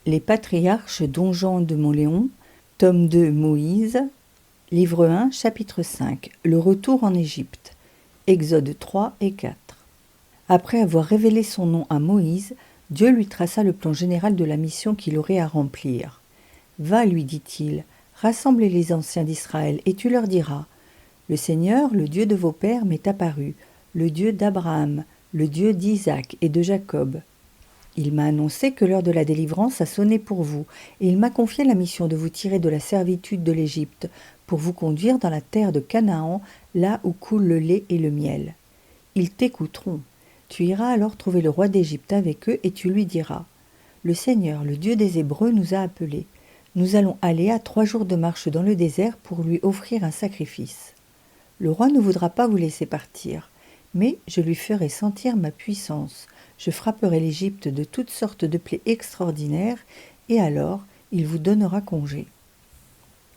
Les patriarches Don Juan de Mauléon, tome 2 Moïse, livre 1, chapitre 5, le retour en Égypte, Exode 3 et 4. Après avoir révélé son nom à Moïse, Dieu lui traça le plan général de la mission qu'il aurait à remplir. « Va, lui dit-il, rassemblez les anciens d'Israël, et tu leur diras, « Le Seigneur, le Dieu de vos pères, m'est apparu, le Dieu d'Abraham, le Dieu d'Isaac et de Jacob. Il m'a annoncé que l'heure de la délivrance a sonné pour vous, et il m'a confié la mission de vous tirer de la servitude de l'Égypte, pour vous conduire dans la terre de Canaan, là où coule le lait et le miel. Ils t'écouteront. Tu iras alors trouver le roi d'Égypte avec eux, et tu lui diras, « Le Seigneur, le Dieu des Hébreux, nous a appelés. Nous allons aller à 3 jours de marche dans le désert pour lui offrir un sacrifice. Le roi ne voudra pas vous laisser partir, mais je lui ferai sentir ma puissance. Je frapperai l'Égypte de toutes sortes de plaies extraordinaires, et alors il vous donnera congé.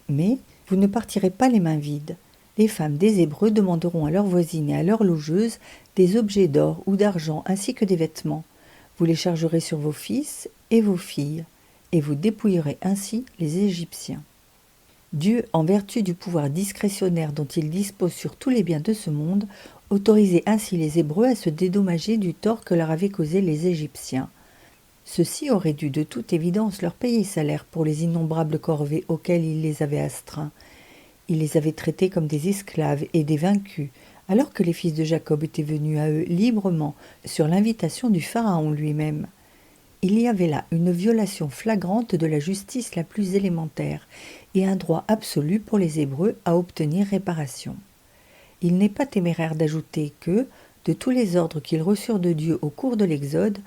Mais vous ne partirez pas les mains vides. Les femmes des Hébreux demanderont à leurs voisines et à leurs logeuses des objets d'or ou d'argent ainsi que des vêtements. Vous les chargerez sur vos fils et vos filles, et vous dépouillerez ainsi les Égyptiens. » Dieu, en vertu du pouvoir discrétionnaire dont il dispose sur tous les biens de ce monde, autorisait ainsi les Hébreux à se dédommager du tort que leur avaient causé les Égyptiens. Ceux-ci auraient dû de toute évidence leur payer salaire pour les innombrables corvées auxquelles il les avait astreints. Il les avait traités comme des esclaves et des vaincus, alors que les fils de Jacob étaient venus à eux librement sur l'invitation du Pharaon lui-même. Il y avait là une violation flagrante de la justice la plus élémentaire et un droit absolu pour les Hébreux à obtenir réparation. Il n'est pas téméraire d'ajouter que, de tous les ordres qu'ils reçurent de Dieu au cours de l'Exode,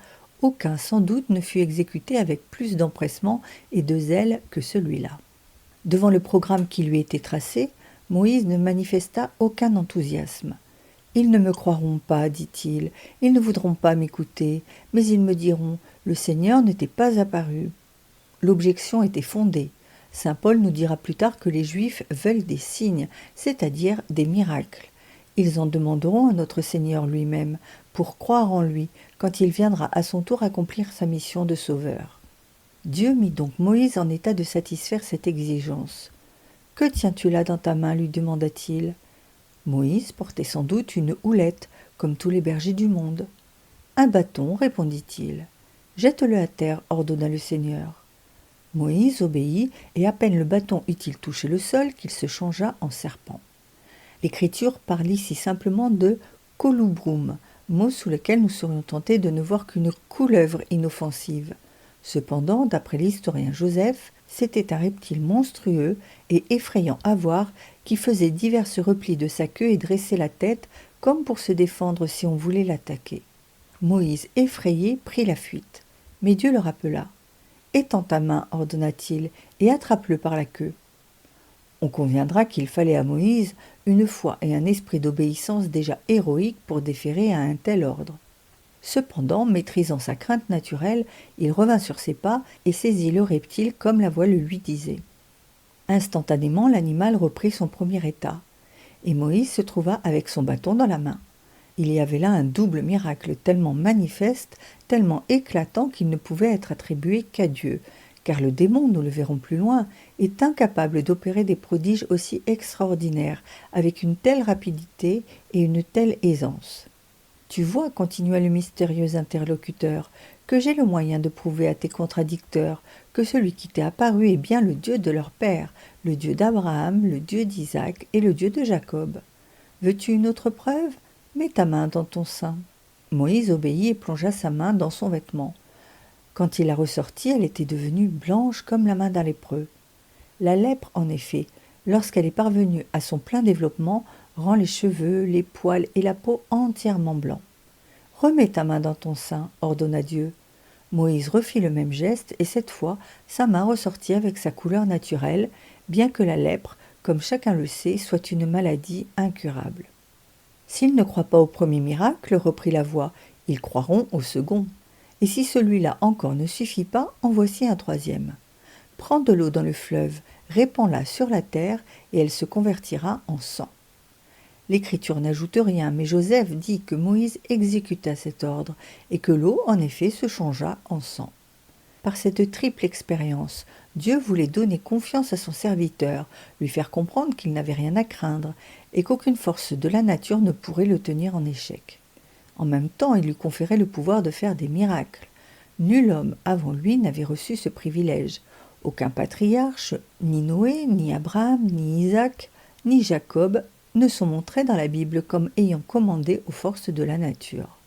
aucun sans doute ne fut exécuté avec plus d'empressement et de zèle que celui-là. Devant le programme qui lui était tracé, Moïse ne manifesta aucun enthousiasme. « Ils ne me croiront pas, dit-il, ils ne voudront pas m'écouter, mais ils me diront, le Seigneur n'était pas apparu. » L'objection était fondée. Saint Paul nous dira plus tard que les Juifs veulent des signes, c'est-à-dire des miracles. Ils en demanderont à notre Seigneur lui-même, pour croire en lui, quand il viendra à son tour accomplir sa mission de sauveur. Dieu mit donc Moïse en état de satisfaire cette exigence. « Que tiens-tu là dans ta main » lui demanda-t-il. Moïse portait sans doute une houlette, comme tous les bergers du monde. « Un bâton » répondit-il. « Jette-le à terre » ordonna le Seigneur. Moïse obéit, et à peine le bâton eut-il touché le sol qu'il se changea en serpent. L'Écriture parle ici simplement de « colubrum », mot sous lequel nous serions tentés de ne voir qu'une couleuvre inoffensive. Cependant, d'après l'historien Joseph, c'était un reptile monstrueux et effrayant à voir qui faisait divers replis de sa queue et dressait la tête comme pour se défendre si on voulait l'attaquer. Moïse, effrayé, prit la fuite. Mais Dieu le rappela. « Étends ta main, ordonna-t-il, et attrape-le par la queue. » On conviendra qu'il fallait à Moïse une foi et un esprit d'obéissance déjà héroïques pour déférer à un tel ordre. Cependant, maîtrisant sa crainte naturelle, il revint sur ses pas et saisit le reptile comme la voix le lui disait. Instantanément, l'animal reprit son premier état, et Moïse se trouva avec son bâton dans la main. Il y avait là un double miracle tellement manifeste, tellement éclatant qu'il ne pouvait être attribué qu'à Dieu, car le démon, nous le verrons plus loin, est incapable d'opérer des prodiges aussi extraordinaires, avec une telle rapidité et une telle aisance. « Tu vois, continua le mystérieux interlocuteur, que j'ai le moyen de prouver à tes contradicteurs que celui qui t'est apparu est bien le Dieu de leur père, le Dieu d'Abraham, le Dieu d'Isaac et le Dieu de Jacob. Veux-tu une autre preuve ? Mets ta main dans ton sein. » Moïse obéit et plongea sa main dans son vêtement. Quand il la ressortit, elle était devenue blanche comme la main d'un lépreux. La lèpre, en effet, lorsqu'elle est parvenue à son plein développement, rend les cheveux, les poils et la peau entièrement blancs. « Remets ta main dans ton sein, » ordonna Dieu. Moïse refit le même geste et cette fois, sa main ressortit avec sa couleur naturelle, bien que la lèpre, comme chacun le sait, soit une maladie incurable. « S'ils ne croient pas au premier miracle, reprit la voix, ils croiront au second. Et si celui-là encore ne suffit pas, en voici un troisième. Prends de l'eau dans le fleuve, répands-la sur la terre, et elle se convertira en sang. » L'Écriture n'ajoute rien, mais Joseph dit que Moïse exécuta cet ordre, et que l'eau, en effet, se changea en sang. par cette triple expérience, Dieu voulait donner confiance à son serviteur, lui faire comprendre qu'il n'avait rien à craindre et qu'aucune force de la nature ne pourrait le tenir en échec. En même temps, il lui conférait le pouvoir de faire des miracles. Nul homme avant lui n'avait reçu ce privilège. Aucun patriarche, ni Noé, ni Abraham, ni Isaac, ni Jacob, ne sont montrés dans la Bible comme ayant commandé aux forces de la nature.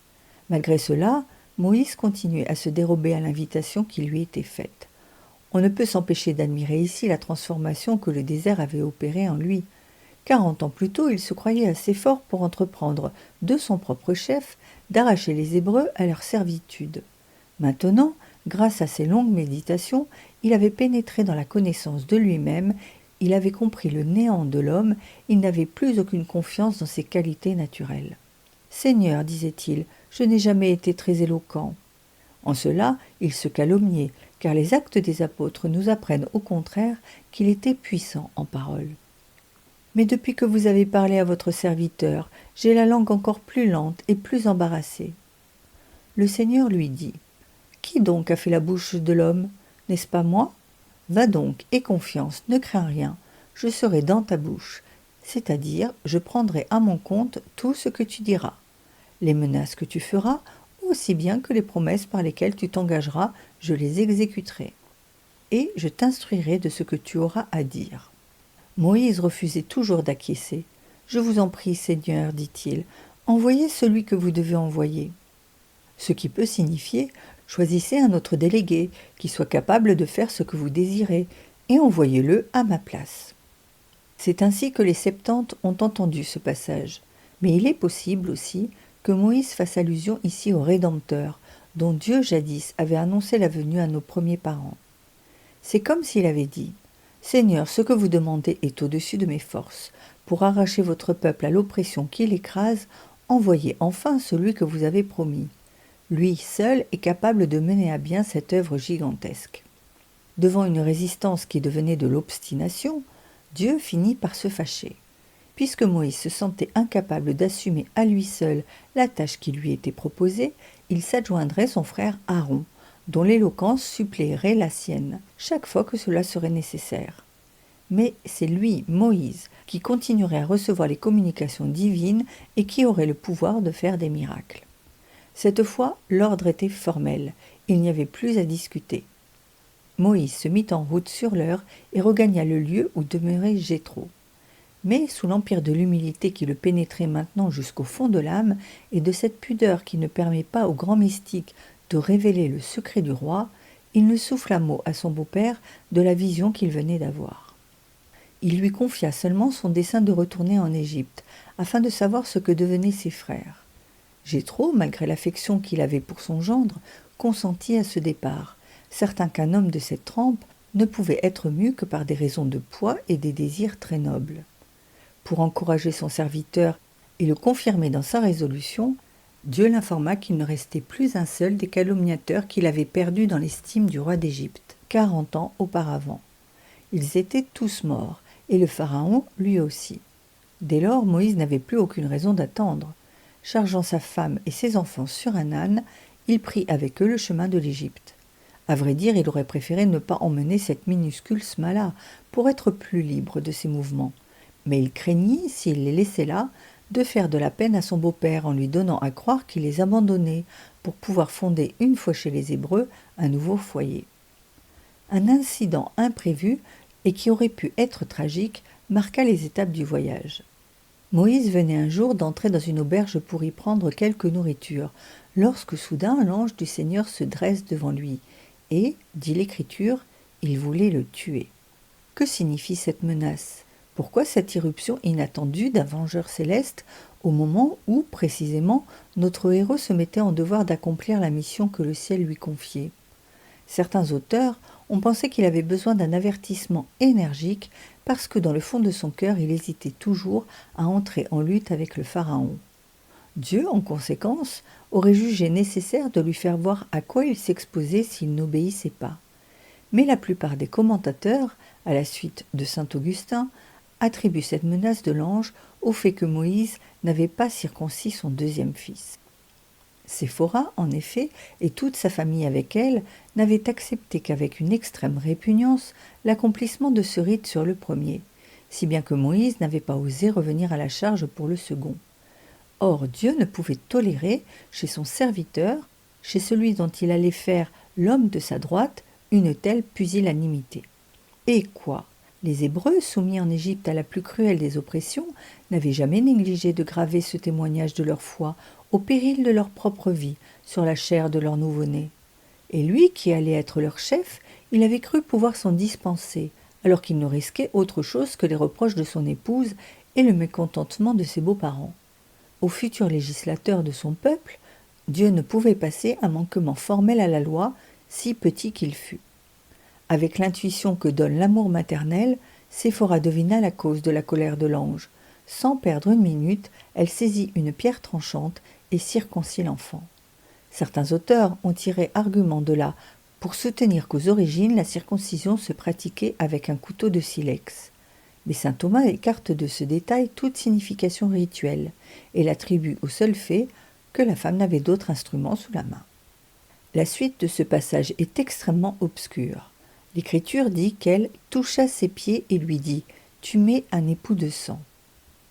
Malgré cela, Moïse continuait à se dérober à l'invitation qui lui était faite. On ne peut s'empêcher d'admirer ici la transformation que le désert avait opérée en lui. 40 ans plus tôt, il se croyait assez fort pour entreprendre, de son propre chef, d'arracher les Hébreux à leur servitude. Maintenant, grâce à ses longues méditations, il avait pénétré dans la connaissance de lui-même, il avait compris le néant de l'homme, il n'avait plus aucune confiance dans ses qualités naturelles. « Seigneur, disait-il, je n'ai jamais été très éloquent. » En cela, il se calomniait, car les actes des apôtres nous apprennent au contraire qu'il était puissant en parole. « Mais depuis que vous avez parlé à votre serviteur, j'ai la langue encore plus lente et plus embarrassée. » Le Seigneur lui dit « Qui donc a fait la bouche de l'homme? N'est-ce pas moi? Va donc, aie confiance, ne crains rien, je serai dans ta bouche, c'est-à-dire je prendrai à mon compte tout ce que tu diras. Les menaces que tu feras, aussi bien que les promesses par lesquelles tu t'engageras, je les exécuterai. Et je t'instruirai de ce que tu auras à dire. » Moïse refusait toujours d'acquiescer. « Je vous en prie, Seigneur, dit-il, envoyez celui que vous devez envoyer. » Ce qui peut signifier « Choisissez un autre délégué qui soit capable de faire ce que vous désirez et envoyez-le à ma place. » C'est ainsi que les 70 ont entendu ce passage. Mais il est possible aussi que Moïse fasse allusion ici au Rédempteur, dont Dieu jadis avait annoncé la venue à nos premiers parents. C'est comme s'il avait dit « Seigneur, ce que vous demandez est au-dessus de mes forces. Pour arracher votre peuple à l'oppression qui l'écrase, envoyez enfin celui que vous avez promis. Lui seul est capable de mener à bien cette œuvre gigantesque. » Devant une résistance qui devenait de l'obstination, Dieu finit par se fâcher. Puisque Moïse se sentait incapable d'assumer à lui seul la tâche qui lui était proposée, il s'adjoindrait son frère Aaron, dont l'éloquence suppléerait la sienne, chaque fois que cela serait nécessaire. Mais c'est lui, Moïse, qui continuerait à recevoir les communications divines et qui aurait le pouvoir de faire des miracles. Cette fois, l'ordre était formel, il n'y avait plus à discuter. Moïse se mit en route sur l'heure et regagna le lieu où demeurait Jéthro. Mais sous l'empire de l'humilité qui le pénétrait maintenant jusqu'au fond de l'âme et de cette pudeur qui ne permet pas au grand mystique de révéler le secret du roi, il ne souffla mot à son beau-père de la vision qu'il venait d'avoir. Il lui confia seulement son dessein de retourner en Égypte, afin de savoir ce que devenaient ses frères. Jéthro, malgré l'affection qu'il avait pour son gendre, consentit à ce départ, certain qu'un homme de cette trempe ne pouvait être mû que par des raisons de poids et des désirs très nobles. Pour encourager son serviteur et le confirmer dans sa résolution, Dieu l'informa qu'il ne restait plus un seul des calomniateurs qu'il avait perdus dans l'estime du roi d'Égypte, 40 ans auparavant. Ils étaient tous morts, et le pharaon lui aussi. Dès lors, Moïse n'avait plus aucune raison d'attendre. Chargeant sa femme et ses enfants sur un âne, il prit avec eux le chemin de l'Égypte. À vrai dire, il aurait préféré ne pas emmener cette minuscule Smala pour être plus libre de ses mouvements. Mais il craignit, s'il les laissait là, de faire de la peine à son beau-père en lui donnant à croire qu'il les abandonnait pour pouvoir fonder une fois chez les Hébreux un nouveau foyer. Un incident imprévu et qui aurait pu être tragique marqua les étapes du voyage. Moïse venait un jour d'entrer dans une auberge pour y prendre quelque nourriture, lorsque soudain l'ange du Seigneur se dresse devant lui, et, dit l'Écriture, il voulait le tuer. Que signifie cette menace? Pourquoi cette irruption inattendue d'un vengeur céleste au moment où, précisément, notre héros se mettait en devoir d'accomplir la mission que le ciel lui confiait? Certains auteurs ont pensé qu'il avait besoin d'un avertissement énergique parce que dans le fond de son cœur, il hésitait toujours à entrer en lutte avec le pharaon. Dieu, en conséquence, aurait jugé nécessaire de lui faire voir à quoi il s'exposait s'il n'obéissait pas. Mais la plupart des commentateurs, à la suite de saint Augustin, attribuent cette menace de l'ange au fait que Moïse n'avait pas circoncis son deuxième fils. Séphora, en effet, et toute sa famille avec elle, n'avaient accepté qu'avec une extrême répugnance l'accomplissement de ce rite sur le premier, si bien que Moïse n'avait pas osé revenir à la charge pour le second. Or Dieu ne pouvait tolérer, chez son serviteur, chez celui dont il allait faire l'homme de sa droite, une telle pusillanimité. Et quoi ? Les Hébreux, soumis en Égypte à la plus cruelle des oppressions, n'avaient jamais négligé de graver ce témoignage de leur foi, au péril de leur propre vie, sur la chair de leur nouveau-né. Et lui, qui allait être leur chef, il avait cru pouvoir s'en dispenser, alors qu'il ne risquait autre chose que les reproches de son épouse et le mécontentement de ses beaux-parents. Au futur législateur de son peuple, Dieu ne pouvait passer un manquement formel à la loi, si petit qu'il fût. Avec l'intuition que donne l'amour maternel, Séphora devina la cause de la colère de l'ange. Sans perdre une minute, elle saisit une pierre tranchante et circoncit l'enfant. Certains auteurs ont tiré argument de là pour soutenir qu'aux origines la circoncision se pratiquait avec un couteau de silex. Mais saint Thomas écarte de ce détail toute signification rituelle et l'attribue au seul fait que la femme n'avait d'autre instrument sous la main. La suite de ce passage est extrêmement obscure. L'Écriture dit qu'elle toucha ses pieds et lui dit « Tu mets un époux de sang ».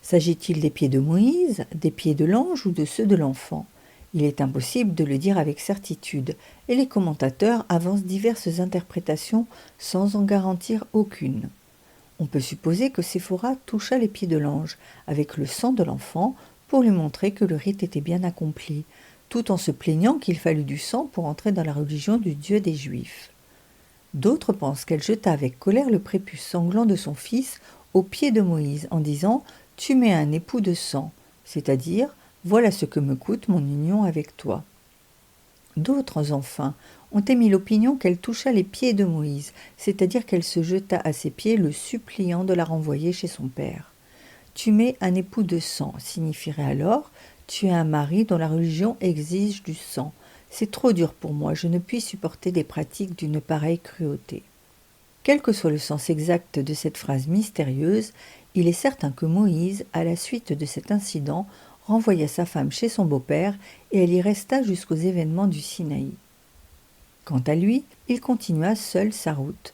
S'agit-il des pieds de Moïse, des pieds de l'ange ou de ceux de l'enfant ? Il est impossible de le dire avec certitude, et les commentateurs avancent diverses interprétations sans en garantir aucune. On peut supposer que Séphora toucha les pieds de l'ange avec le sang de l'enfant pour lui montrer que le rite était bien accompli, tout en se plaignant qu'il fallut du sang pour entrer dans la religion du Dieu des Juifs. D'autres pensent qu'elle jeta avec colère le prépuce sanglant de son fils aux pieds de Moïse en disant « Tu mets un époux de sang », c'est-à-dire « Voilà ce que me coûte mon union avec toi ». D'autres, enfin, ont émis l'opinion qu'elle toucha les pieds de Moïse, c'est-à-dire qu'elle se jeta à ses pieds le suppliant de la renvoyer chez son père. « Tu mets un époux de sang » signifierait alors « Tu es un mari dont la religion exige du sang ». C'est trop dur pour moi, je ne puis supporter des pratiques d'une pareille cruauté. Quel que soit le sens exact de cette phrase mystérieuse, il est certain que Moïse, à la suite de cet incident, renvoya sa femme chez son beau-père et elle y resta jusqu'aux événements du Sinaï. Quant à lui, il continua seul sa route.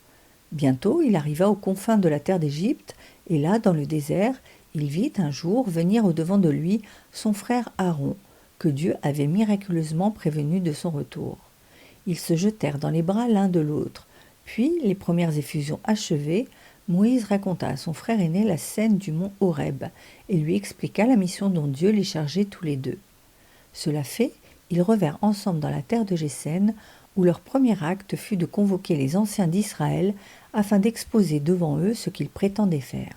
Bientôt, il arriva aux confins de la terre d'Égypte et là, dans le désert, il vit un jour venir au-devant de lui son frère Aaron, que Dieu avait miraculeusement prévenu de son retour. Ils se jetèrent dans les bras l'un de l'autre. Puis, les premières effusions achevées, Moïse raconta à son frère aîné la scène du mont Horeb et lui expliqua la mission dont Dieu les chargeait tous les deux. Cela fait, ils revinrent ensemble dans la terre de Gésen, où leur premier acte fut de convoquer les anciens d'Israël afin d'exposer devant eux ce qu'ils prétendaient faire.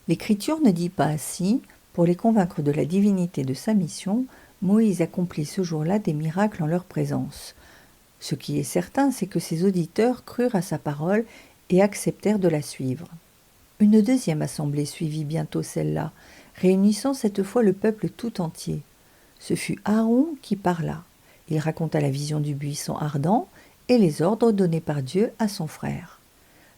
L'Écriture ne dit pas ainsi, pour les convaincre de la divinité de sa mission, Moïse accomplit ce jour-là des miracles en leur présence. Ce qui est certain, c'est que ses auditeurs crurent à sa parole et acceptèrent de la suivre. Une deuxième assemblée suivit bientôt celle-là, réunissant cette fois le peuple tout entier. Ce fut Aaron qui parla. Il raconta la vision du buisson ardent et les ordres donnés par Dieu à son frère.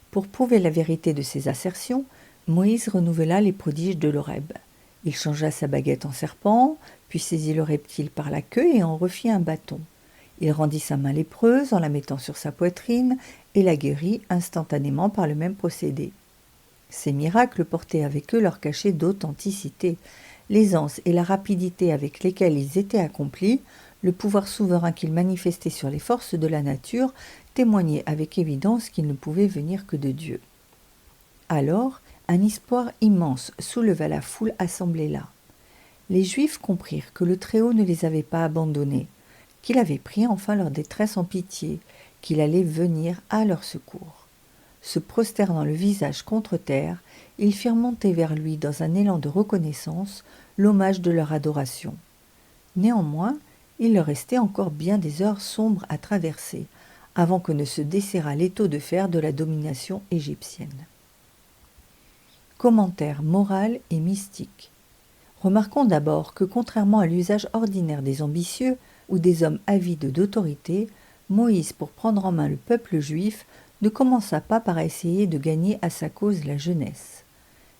Pour prouver la vérité de ses assertions, Moïse renouvela les prodiges de l'Horeb. Il changea sa baguette en serpent, puis saisit le reptile par la queue et en refit un bâton. Il rendit sa main lépreuse en la mettant sur sa poitrine et la guérit instantanément par le même procédé. Ces miracles portaient avec eux leur cachet d'authenticité. L'aisance et la rapidité avec lesquelles ils étaient accomplis, le pouvoir souverain qu'ils manifestaient sur les forces de la nature, témoignaient avec évidence qu'ils ne pouvaient venir que de Dieu. Alors, un espoir immense souleva la foule assemblée là. Les Juifs comprirent que le Très-Haut ne les avait pas abandonnés, qu'il avait pris enfin leur détresse en pitié, qu'il allait venir à leur secours. Se prosternant le visage contre terre, ils firent monter vers lui dans un élan de reconnaissance l'hommage de leur adoration. Néanmoins, il leur restait encore bien des heures sombres à traverser, avant que ne se desserrât l'étau de fer de la domination égyptienne. Commentaire moral et mystique. Remarquons d'abord que contrairement à l'usage ordinaire des ambitieux ou des hommes avides d'autorité, Moïse, pour prendre en main le peuple juif, ne commença pas par essayer de gagner à sa cause la jeunesse.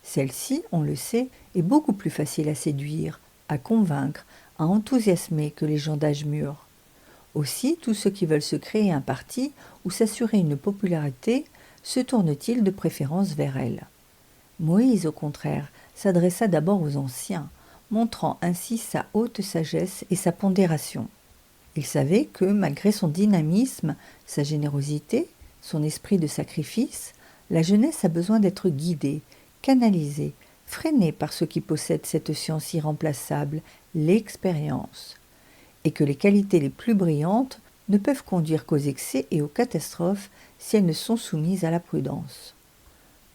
Celle-ci, on le sait, est beaucoup plus facile à séduire, à convaincre, à enthousiasmer que les gens d'âge mûr. Aussi, tous ceux qui veulent se créer un parti ou s'assurer une popularité se tournent-ils de préférence vers elle. Moïse, au contraire, s'adressa d'abord aux anciens, montrant ainsi sa haute sagesse et sa pondération. Il savait que, malgré son dynamisme, sa générosité, son esprit de sacrifice, la jeunesse a besoin d'être guidée, canalisée, freinée par ceux qui possèdent cette science irremplaçable, l'expérience, et que les qualités les plus brillantes ne peuvent conduire qu'aux excès et aux catastrophes si elles ne sont soumises à la prudence.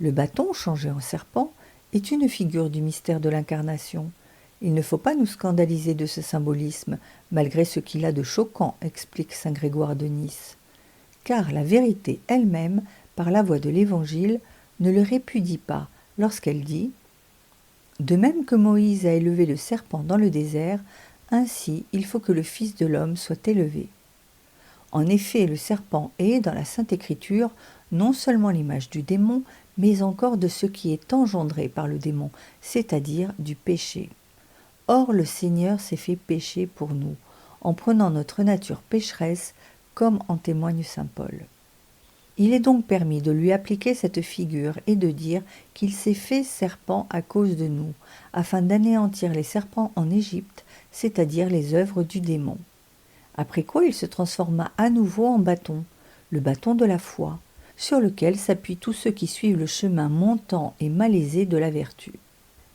Le bâton, changé en serpent, est une figure du mystère de l'incarnation. Il ne faut pas nous scandaliser de ce symbolisme, malgré ce qu'il a de choquant, explique saint Grégoire de Nice. Car la vérité elle-même, par la voie de l'Évangile, ne le répudie pas lorsqu'elle dit « De même que Moïse a élevé le serpent dans le désert, ainsi il faut que le Fils de l'homme soit élevé. » En effet, le serpent est, dans la Sainte Écriture, non seulement l'image du démon, mais encore de ce qui est engendré par le démon, c'est-à-dire du péché. Or, le Seigneur s'est fait pécher pour nous, en prenant notre nature pécheresse, comme en témoigne saint Paul. Il est donc permis de lui appliquer cette figure et de dire qu'il s'est fait serpent à cause de nous, afin d'anéantir les serpents en Égypte, c'est-à-dire les œuvres du démon. Après quoi il se transforma à nouveau en bâton, le bâton de la foi, sur lequel s'appuient tous ceux qui suivent le chemin montant et malaisé de la vertu.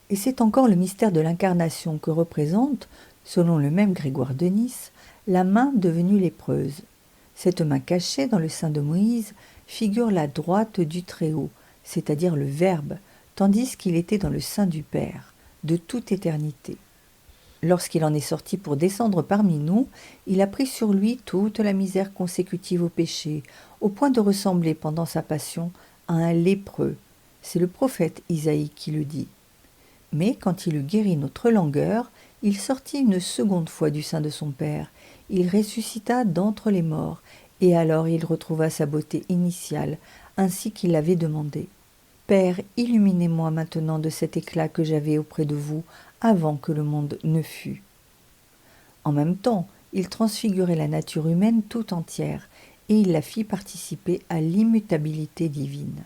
Et c'est encore le mystère de l'incarnation que représente, selon le même Grégoire de Nice, la main devenue lépreuse. Cette main cachée dans le sein de Moïse figure la droite du Très-Haut, c'est-à-dire le Verbe, tandis qu'il était dans le sein du Père, de toute éternité. Lorsqu'il en est sorti pour descendre parmi nous, il a pris sur lui toute la misère consécutive au péché, au point de ressembler pendant sa passion à un lépreux. C'est le prophète Isaïe qui le dit. Mais quand il eut guéri notre langueur, il sortit une seconde fois du sein de son Père. Il ressuscita d'entre les morts, et alors il retrouva sa beauté initiale, ainsi qu'il l'avait demandé. Père, illuminez-moi maintenant de cet éclat que j'avais auprès de vous, avant que le monde ne fût. En même temps, il transfigurait la nature humaine tout entière, et il la fit participer à l'immutabilité divine.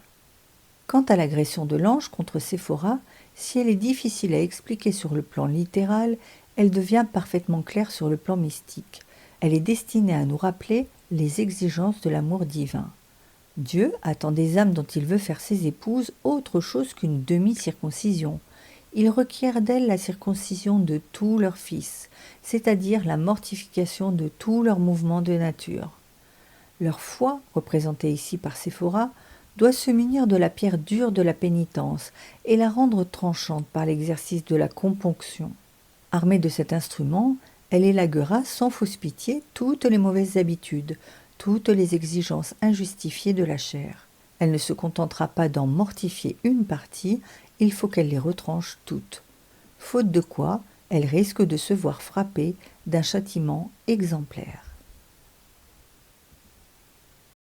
Quant à l'agression de l'ange contre Séphora, si elle est difficile à expliquer sur le plan littéral, elle devient parfaitement claire sur le plan mystique. Elle est destinée à nous rappeler les exigences de l'amour divin. Dieu attend des âmes dont il veut faire ses épouses autre chose qu'une demi-circoncision. Il requiert d'elles la circoncision de tous leurs fils, c'est-à-dire la mortification de tous leurs mouvements de nature. Leur foi, représentée ici par Séphora, doit se munir de la pierre dure de la pénitence et la rendre tranchante par l'exercice de la componction. Armée de cet instrument, elle élaguera sans fausse pitié toutes les mauvaises habitudes, toutes les exigences injustifiées de la chair. Elle ne se contentera pas d'en mortifier une partie, il faut qu'elle les retranche toutes. Faute de quoi, elle risque de se voir frappée d'un châtiment exemplaire.